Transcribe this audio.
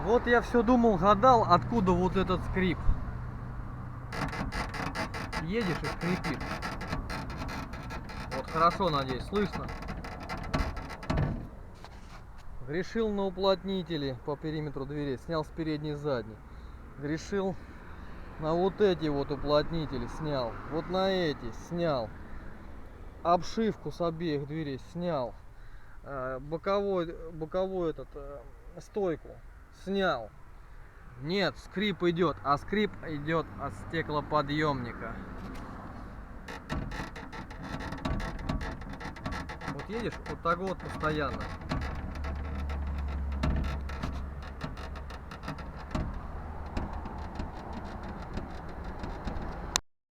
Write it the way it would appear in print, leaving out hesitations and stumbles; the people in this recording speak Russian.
Вот я все думал, гадал, откуда вот этот скрип. Едешь и скрипит. Вот хорошо, надеюсь, слышно. Грешил на уплотнители по периметру дверей. Снял с передней и задней. Грешил на вот эти вот уплотнители. Снял. Вот на эти снял. Обшивку с обеих дверей снял. Боковой этот стойку снял. Нет, скрип идет, а скрип идет от стеклоподъемника. Вот едешь, вот так вот постоянно.